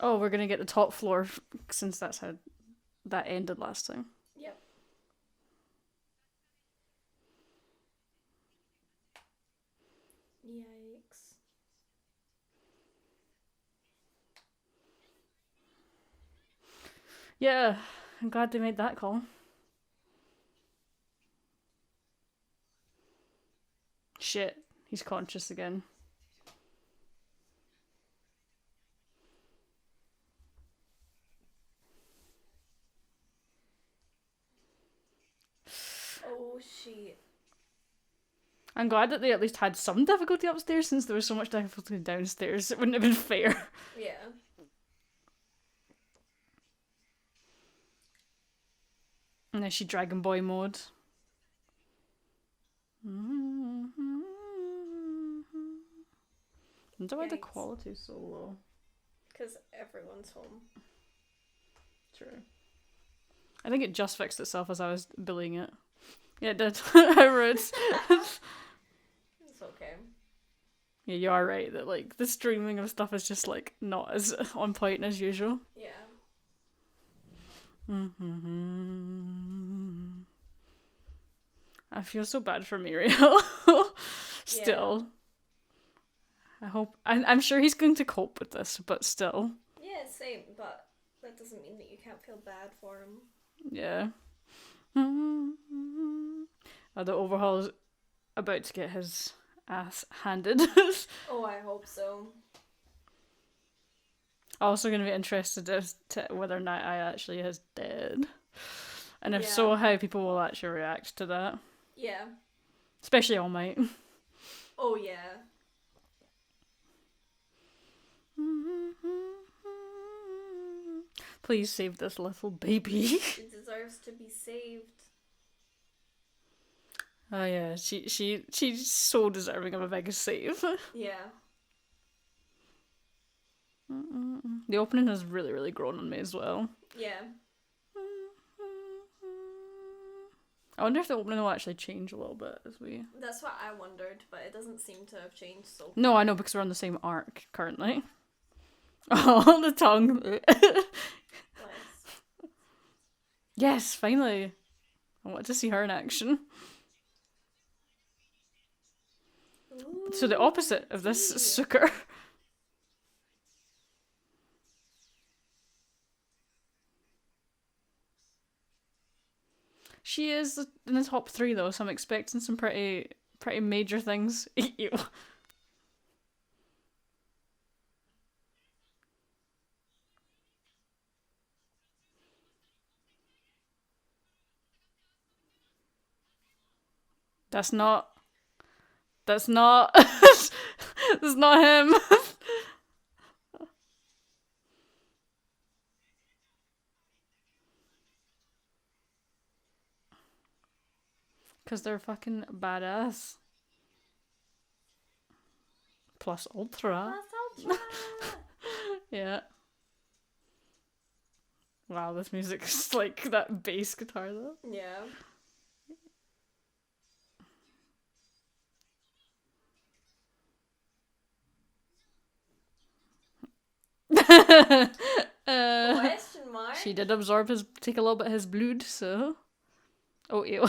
Oh, we're gonna get the top floor since that's how that ended last time. Yep. Yikes. Yeah, I'm glad they made that call. Shit, he's conscious again. Oh shit. I'm glad that they at least had some difficulty upstairs since there was so much difficulty downstairs. It wouldn't have been fair. Yeah. And then she Dragon Boy mode. I wonder why the Yikes. quality is so low. Because everyone's home. True. I think it just fixed itself as I was bullying it. Yeah, it did. I wrote. It's okay. Yeah, you are right that like the streaming of stuff is just like not as on point as usual. Yeah. I feel so bad for Muriel. Still. I hope. I'm sure he's going to cope with this, but still. Yeah, same, but that doesn't mean that you can't feel bad for him. Yeah. The Overhaul is about to get his ass handed. Oh, I hope so. Also going to be interested as to whether Night Eye actually is dead. And if Yeah. so, how people will actually react to that. Yeah. Especially All Might. Oh, yeah. Please save this little baby. She deserves to be saved. Oh yeah, she's so deserving of a big save. Yeah. The opening has really, really grown on me as well. Yeah. I wonder if the opening will actually change a little bit as we... That's what I wondered, but it doesn't seem to have changed so far. No, I know, because we're on the same arc currently. Oh, the tongue. Bless. Yes, finally. I want to see her in action. Ooh, So the opposite of this tea. sucker. She is in the top 3 though, so I'm expecting some pretty major things. Ew. That's not. That's not. That's not him. Because they're fucking badass. Plus ultra. Plus Ultra. Yeah. Wow, this music's like that bass guitar though. Yeah. Question mark. She did absorb take a little bit of his blood, so. Oh, ew.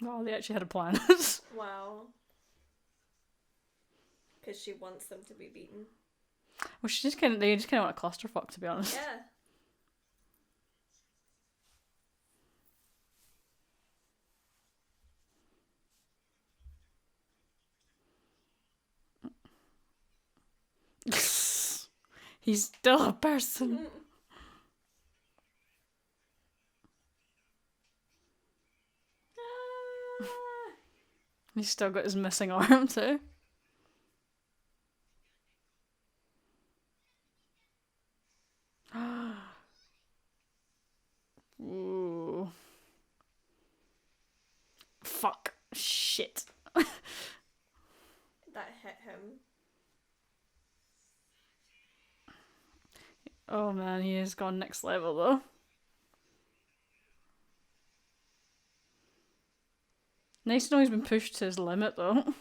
Wow, they actually had a plan. Wow. Because she wants them to be beaten. Well, they just kind of want a clusterfuck, to be honest. Yeah. He's still a person. He's still got his missing arm too. Ooh. Fuck. Shit. That hit Oh man, he has gone next level though. Nice to know he's been pushed to his limit though.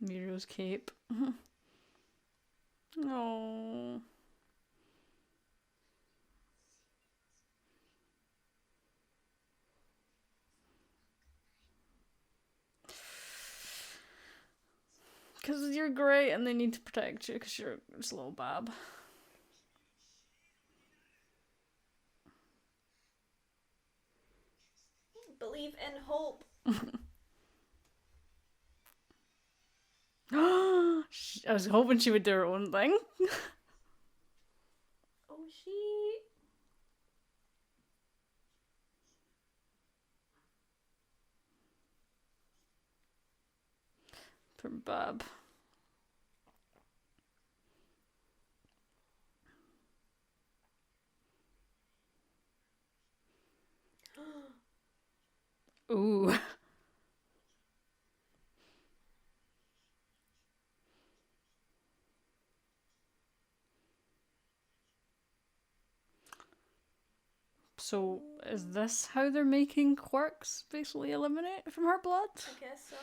Miro's cape. Oh. Because you're great and they need to protect you because you're just a little bab. Believe in hope. I was hoping she would do her own thing. Oh, she. Poor bab. Ooh. So, is this how they're making quirks basically eliminate from her blood? I guess so.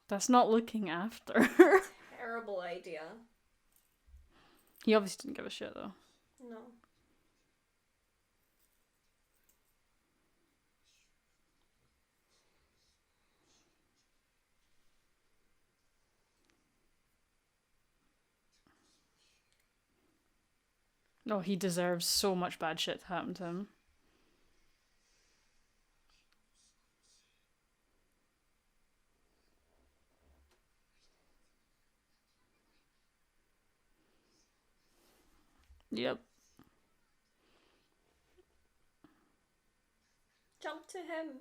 That's not looking after. Terrible idea. He obviously didn't give a shit though. No. No, he deserves so much bad shit to happen to him. Yep. Jump to him.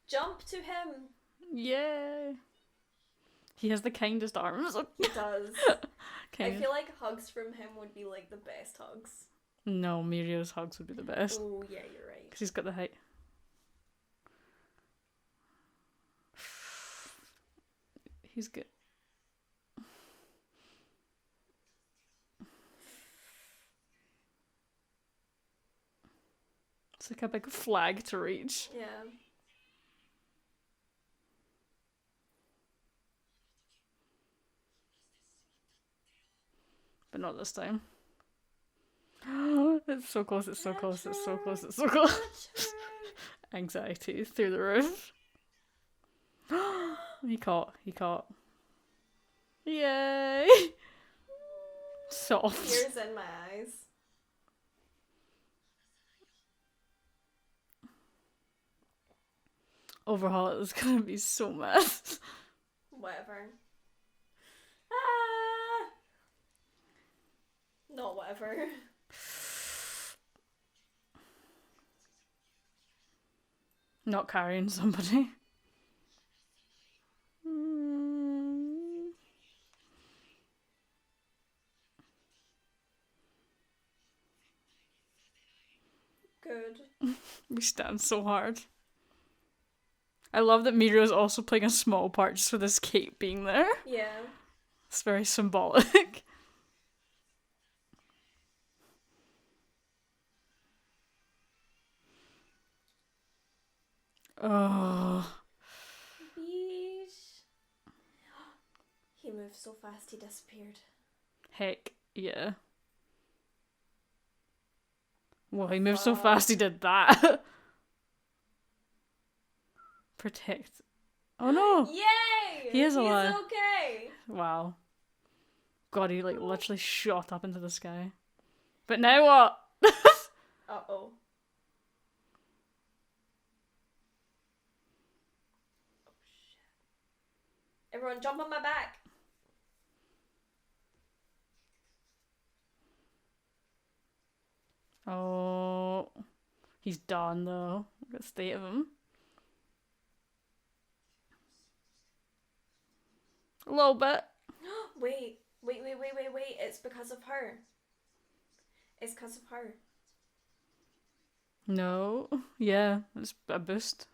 Jump to him. Yay. He has the kindest arms. He does. Kind I feel like hugs from him would be like the best hugs. No, Mirio's hugs would be the best. Oh, yeah, you're right. Because he's got the height. He's good. It's like a big flag to reach. Yeah. But not this time. It's so close, it's so close, it's so close, it's so close. Anxiety through the roof. He caught. Yay! Soft. Tears in my eyes. Overhaul is gonna be so mad. Whatever. Ah! Not whatever. Not carrying somebody. Good. We stand so hard. I love that Miro is also playing a small part just with his cape being there. Yeah. It's very symbolic. Oh. Yeesh. He moved so fast he disappeared. Heck, yeah. Well, he moved so fast he did that. Protect. Oh no! Yay! He is alive. He's okay. Wow. God, he like literally shot up into the sky. But now what? Uh-oh. Oh shit. Everyone jump on my back. Oh, he's done though. Look at the state of him. A little bit. Wait. It's because of her. It's because of her. No. Yeah, it's a boost.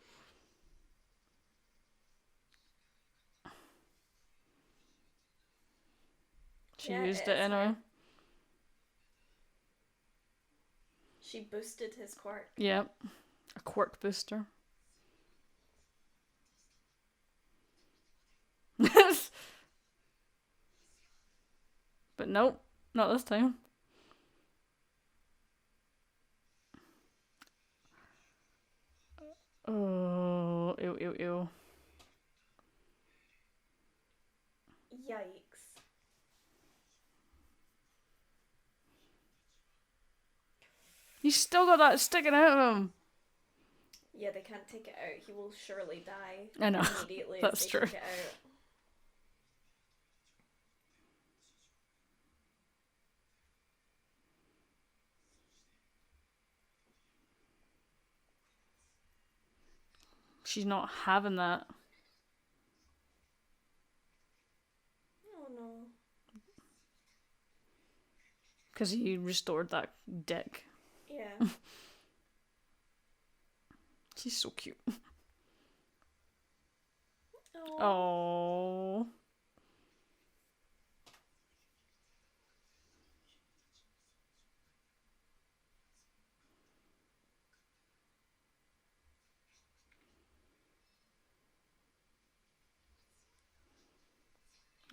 She Yeah, used it it is in her. her. She boosted his quirk. Yep. A quirk booster. But nope, not this time. Oh, ew, ew, ew. Yikes. He's still got that sticking out of him. Yeah, they can't take it out. He will surely die I know. immediately That's if they true. take it out. She's not having that. Oh no. Because he restored that dick. Yeah. She's so cute. Oh. Oh.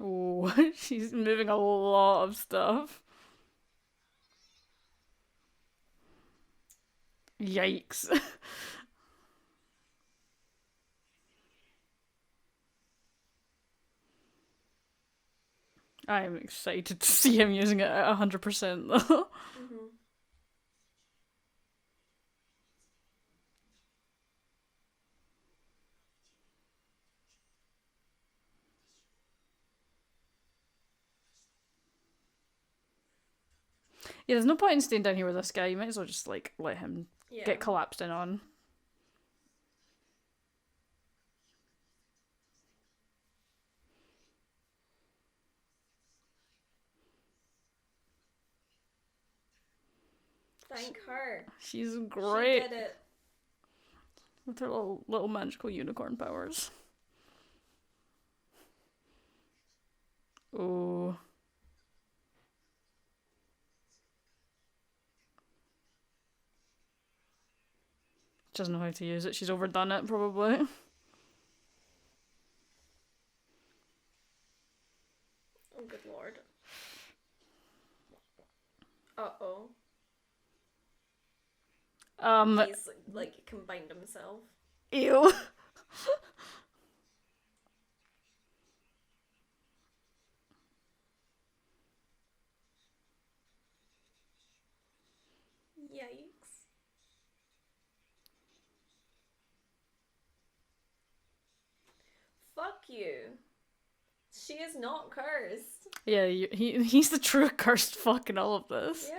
Oh, she's moving a lot of stuff. Yikes. I'm excited to see him using it at 100% though. Mm-hmm. Yeah, there's no point in staying down here with this guy. You might as well just like let him Yeah. get collapsed in on. Thank her. She's great She did it. with her little magical unicorn powers. Oh. She doesn't know how to use it. She's overdone it probably. Oh, good lord. Uh-oh. He's, like, combined himself. Ew. Yikes. Fuck you. She is not cursed. Yeah, he's the true cursed fuck in all of this. Yeah.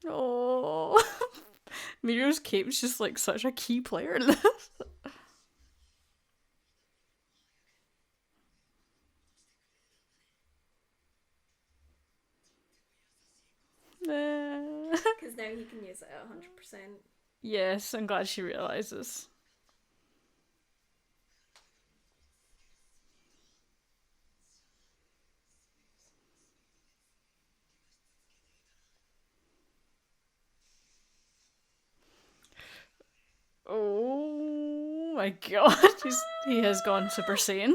Oh. Mirio's cape's just like such a key player in this. Because now he can use it at 100%. Yes, I'm glad she realizes. Oh my god, he has gone Super Saiyan.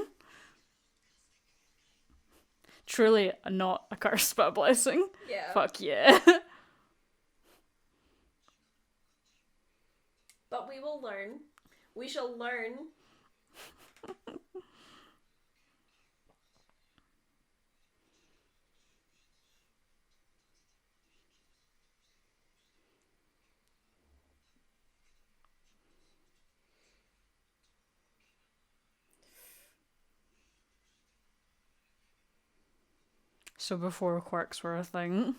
Truly not a curse but a blessing. Yeah. Fuck yeah. But we will learn. We shall learn. So before quirks were a thing.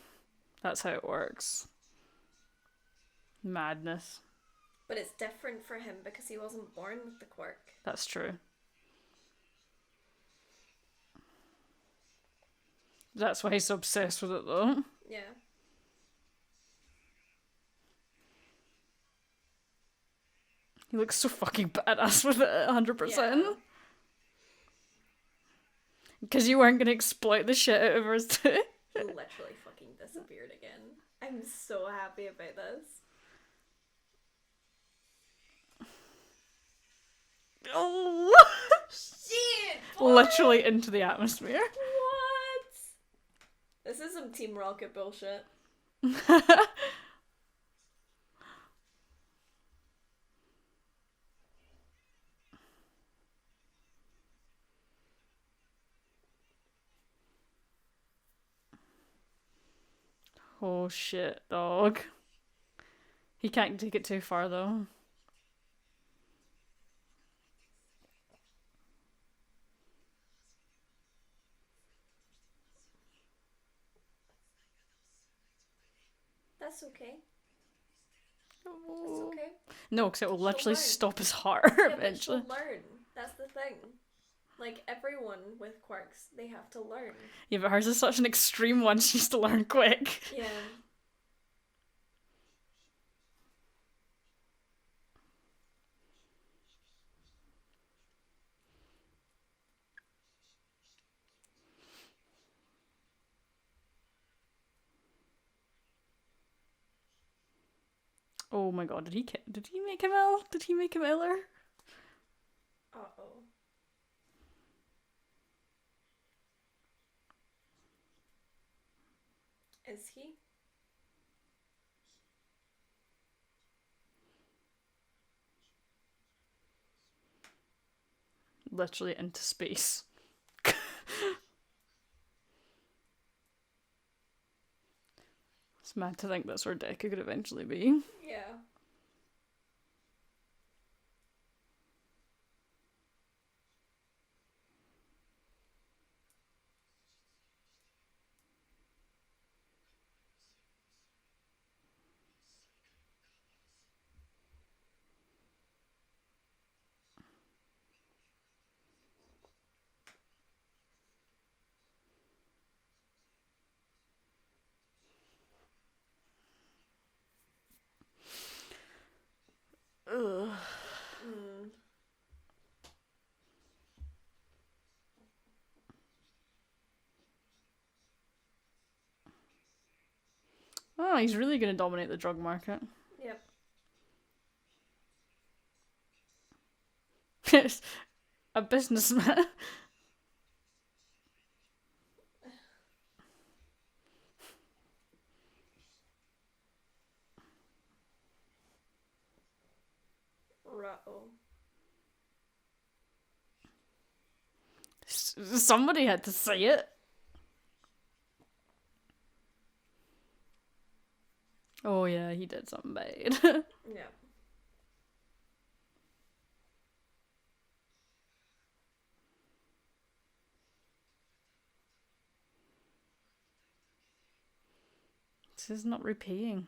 That's how it works. Madness. But it's different for him because he wasn't born with the quirk. That's true. That's why he's so obsessed with it, though. Yeah. He looks so fucking badass with it, 100%. Because you weren't going to exploit the shit out of hers too. He literally fucking disappeared again. I'm so happy about this. Oh! Shit! Literally into the atmosphere. What? This is some Team Rocket bullshit. Oh shit, dog. He can't take it too far though. That's okay. That's Oh. okay. No, because it will She'll literally learn. stop his heart Yeah, but eventually. she'll learn. That's the thing. Like, everyone with quirks, they have to learn. Yeah, but hers is such an extreme one, she needs to learn quick. Yeah. Oh my god, did he make him ill? Did he make him iller? Uh-oh. Is he? Literally into space. It's mad to think that's where Deku could eventually be. Yeah. Ugh. Mm. Oh, he's really gonna dominate the drug market. Yep. A businessman. Ruh-oh. Somebody had to say it. Oh yeah, he did something bad. Yeah. This is not repaying.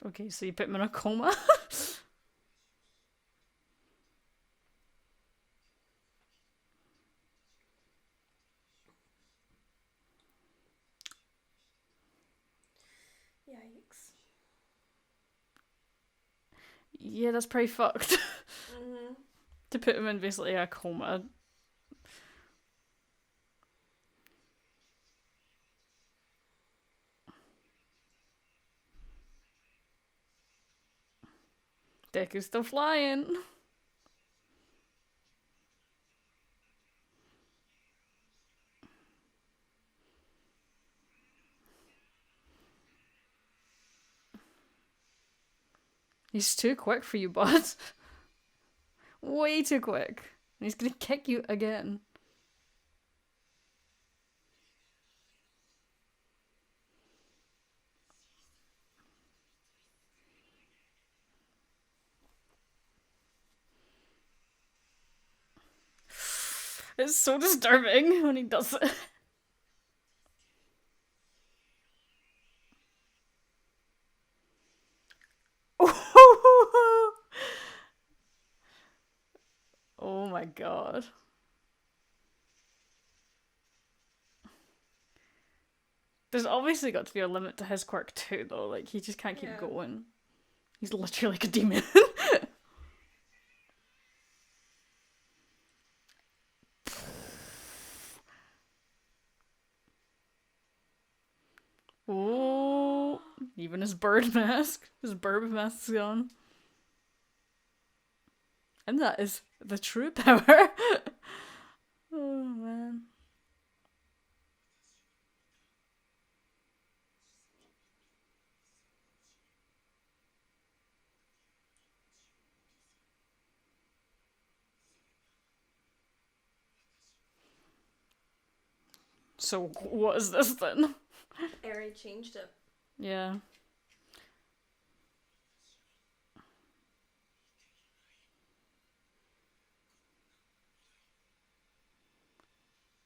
Okay, so you put him in a coma? Yikes. Yeah, that's pretty fucked. Mm-hmm. To put him in basically a coma. Deku's still flying. He's too quick for you, bud. Way too quick. And he's gonna kick you again. It's so disturbing when he does it. Oh my god. There's obviously got to be a limit to his quirk too, though. Like, he just can't keep going. He's literally like a demon. Oh, even his bird mask. His bird mask's gone. And that is the true power. Oh, man. So, what is this then? Eri changed it. Yeah.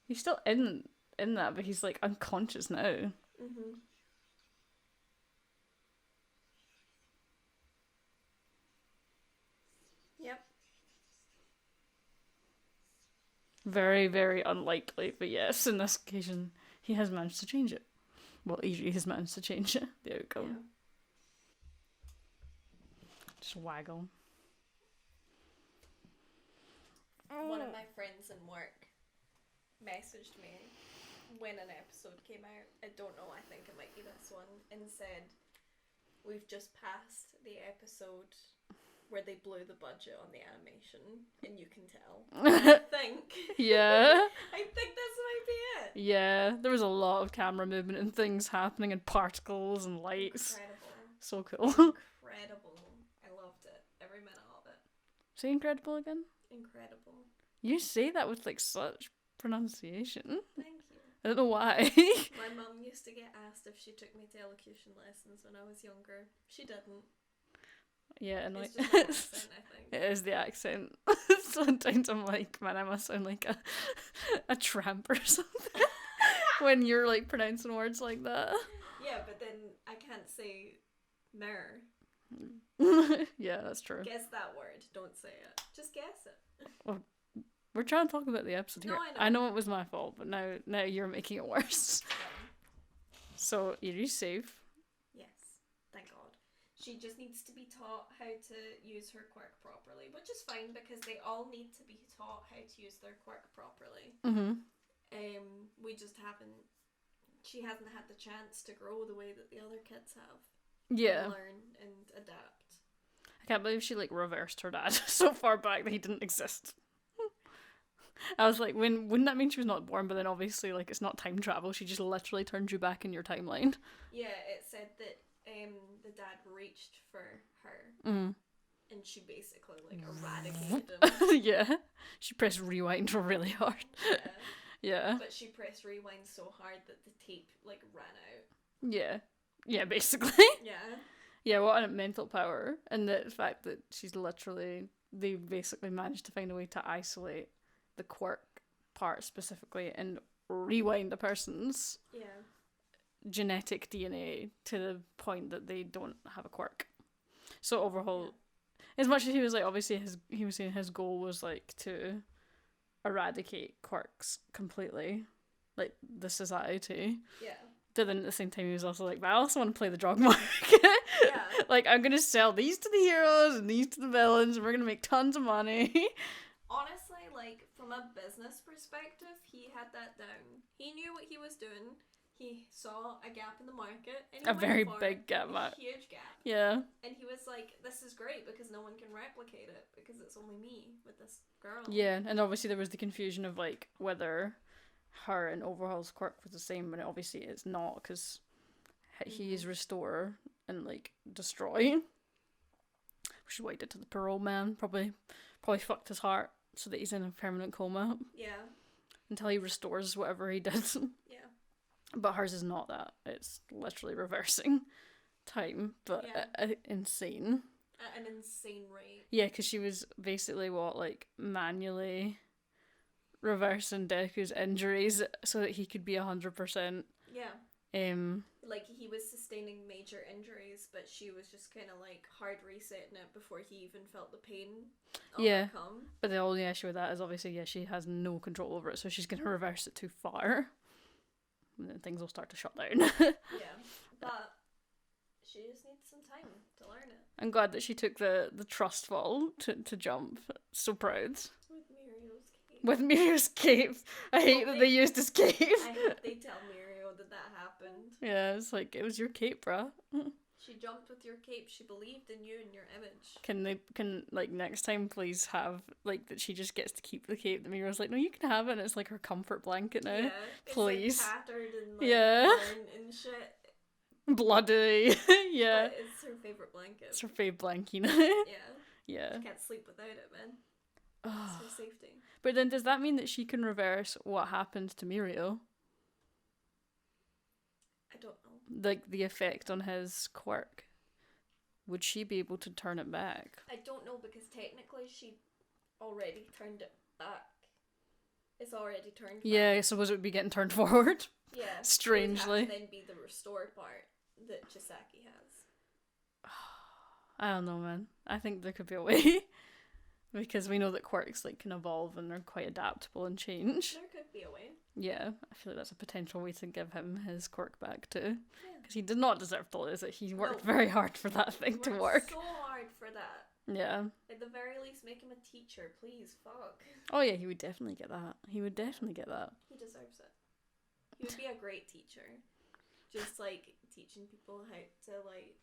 He's still in that, but he's like unconscious now. Mm-hmm. Yep. Very, very unlikely, but yes, in this occasion, he has managed to change it. Well, Iji has managed to change it. The outcome. Yeah. Just waggle. One of my friends in work messaged me when an episode came out. I don't know, I think it might be this one, and said, "We've just passed the episode where they blew the budget on the animation, and you can tell." I think. Yeah. I think this might be it. Yeah, there was a lot of camera movement and things happening and particles and lights. Incredible. So cool. Incredible. I loved it. Every minute of it. Say incredible again? Incredible. You say that with like such pronunciation. Thank you. I don't know why. My mum used to get asked if she took me to elocution lessons when I was younger. She didn't. Yeah, and like It's just an accent, I think. it is the accent. Sometimes I'm like, man, I must sound like a tramp or something when you're like pronouncing words like that. Yeah, but then I can't say mer. Yeah, that's true. Guess that word. Don't say it. Just guess it. We're trying to talk about the episode here. No, I know it was my fault, but now you're making it worse. So you save. Yes. Thank God. She just needs to be taught how to use her quirk properly, which is fine because they all need to be taught how to use their quirk properly. Mm-hmm. We just haven't. She hasn't had the chance to grow the way that the other kids have. Yeah. And learn and adapt. I can't believe she like reversed her dad so far back that he didn't exist. I was like, wouldn't that mean she was not born? But then obviously, like, it's not time travel. She just literally turned you back in your timeline. Yeah, it said that the dad reached for her, Mm. and she basically like eradicated him. Yeah, she pressed rewind really hard. Yeah. Yeah. But she pressed rewind so hard that the tape like ran out. Yeah. Yeah, basically. Yeah. Yeah, what a mental power. And the fact that she's literally, they basically managed to find a way to isolate the quirk part specifically and rewind a person's genetic DNA to the point that they don't have a quirk. So Overhaul, as much as he was like, obviously he was saying his goal was like to eradicate quirks completely, like the society. Yeah. But then at the same time he was also like, but I also want to play the drug market. Yeah. Like, I'm gonna sell these to the heroes and these to the villains and we're gonna make tons of money. Honestly, like, from a business perspective, he had that down. He knew what he was doing. He saw a gap in the market. And he A went very for big it. gap. A huge gap. Yeah. And he was like, this is great because no one can replicate it because it's only me with this girl. Yeah, and obviously there was the confusion of like whether her and Overhaul's quirk was the same, but obviously it's not because he is restore and like destroy, which is what he did to the poor old man. Probably fucked his heart so that he's in a permanent coma. Yeah. Until he restores whatever he did. Yeah. But hers is not that. It's literally reversing time, but insane. At an insane rate. Yeah, because she was basically manually reversing Deku's injuries so that he could be 100%. Yeah. Like, he was sustaining major injuries, but she was just kind of, like, hard resetting it before he even felt the pain overcome. But the only issue with that is obviously, she has no control over it, so she's going to reverse it too far. And then things will start to shut down. Yeah, but she just needs some time to learn it. I'm glad that she took the trust fall to jump. So proud. With Mirio's cape. I hate that they used his cape. I hope they tell Mirio that happened. Yeah, it's like, it was your cape, bruh. She jumped with your cape. She believed in you and your image. Can like, next time please have, like, that she just gets to keep the cape? That Mirio's like, no, you can have it, and it's like her comfort blanket now. Yeah, it's please. Like tattered and like torn and shit. Bloody. Yeah. But it's her favourite blanket. It's her fave blankie now. Yeah. She can't sleep without it, man. It's her safety. But then does that mean that she can reverse what happened to Mirio? I don't know. Like, the effect on his quirk. Would she be able to turn it back? I don't know, because technically she already turned it back. It's already turned back. Yeah, I suppose it would be getting turned forward. Yeah. Strangely. It would have to then be the restored part that Chisaki has. I don't know, man. I think there could be a way. Because we know that quirks, like, can evolve and are quite adaptable and change. There could be a way. Yeah, I feel like that's a potential way to give him his quirk back too. Because he did not deserve to lose it. He worked very hard for that thing to work. So hard for that. Yeah. At the very least, make him a teacher, please. Fuck. Oh yeah, he would definitely get that. He would definitely get that. He deserves it. He would be a great teacher. Just, like, teaching people how to, like,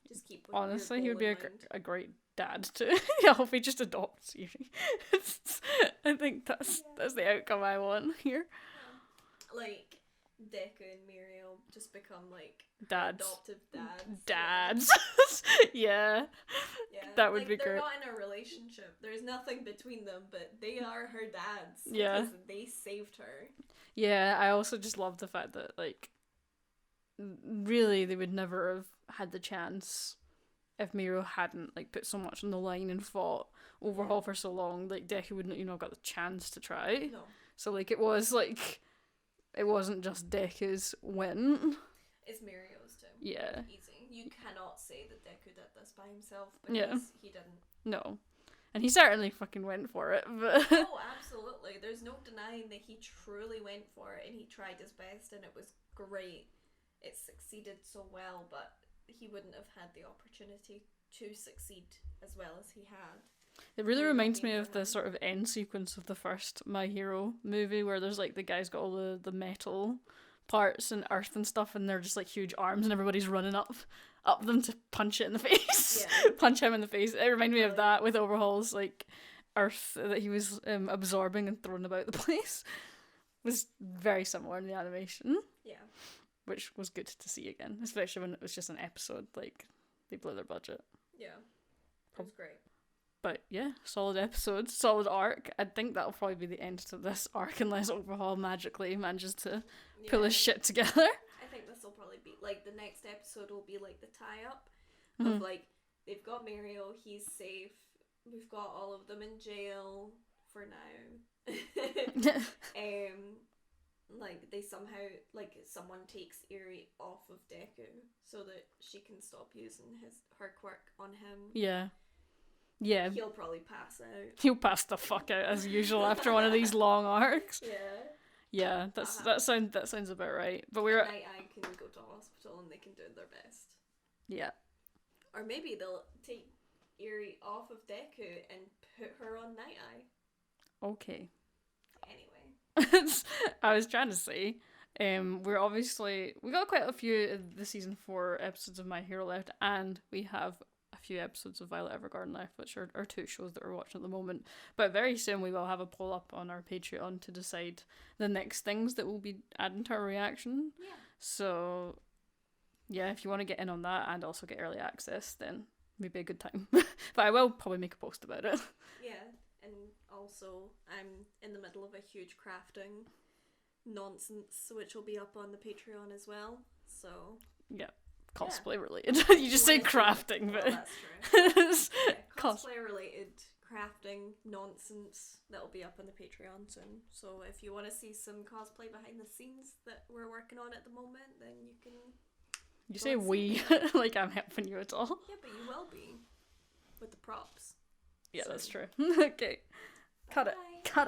just keep... Honestly, he would be a great dad too. I hope he just adopts you. I think that's the outcome I want here. Yeah. Like, Deku and Mirio just become, like, dads. Adoptive dads. Dads. Yeah. That would be great. They're not in a relationship. There's nothing between them, but they are her dads. Yeah. Because they saved her. Yeah, I also just love the fact that, like, really they would never have had the chance if Mirio hadn't, like, put so much on the line and fought Overhaul for so long. Like, Deku wouldn't, got the chance to try. No. So, like, it was, like, it wasn't just Deku's win. It's Mirio's too. Yeah. Easy. You cannot say that Deku did this by himself because he didn't. No. And he certainly fucking went for it, but... Oh, absolutely. There's no denying that he truly went for it and he tried his best and it was great. It succeeded so well, but he wouldn't have had the opportunity to succeed as well as he had. It really reminds me of the sort of end sequence of the first My Hero movie where there's, like, the guy's got all the metal parts and earth and stuff and they're just, like, huge arms and everybody's running up them to punch it in the face. Yeah. Punch him in the face. It reminded me of that with Overhaul's, like, earth that he was absorbing and throwing about the place. It was very similar in the animation. Yeah. Which was good to see again, especially when it was just an episode. Like, they blew their budget. Yeah. It was great. But yeah, solid episode, solid arc. I think that'll probably be the end to this arc unless Overhaul magically manages to pull his shit together. I think this will probably be, like, the next episode will be, like, the tie-up of, like, they've got Mirio, he's safe, we've got all of them in jail for now. Like, they somehow, like, someone takes Eri off of Deku so that she can stop using her quirk on him. Yeah. Yeah. He'll probably pass out. He'll pass the fuck out as usual after one of these long arcs. Yeah. Yeah, that sounds about right. But we're Night Eye can go to hospital and they can do their best. Yeah. Or maybe they'll take Eri off of Deku and put her on Night Eye. Okay. Anyway. I was trying to say, we got quite a few of the season 4 episodes of My Hero left, and we have a few episodes of Violet Evergarden left, which are 2 shows that we're watching at the moment. But very soon we will have a poll up on our Patreon to decide the next things that we'll be adding to our reaction. Yeah. So, yeah, if you want to get in on that and also get early access, then maybe a good time. But I will probably make a post about it. Yeah. And also, I'm in the middle of a huge crafting nonsense, which will be up on the Patreon as well. So yeah, cosplay related. You just say crafting, but well, that's true. Yeah, cosplay related crafting nonsense that'll be up on the Patreon soon. So if you want to see some cosplay behind the scenes that we're working on at the moment, then you can. You say we like I'm helping you at all. Yeah, but you will be with the props. Yeah, So. that's true. Okay. Cut it. Bye. Cut it.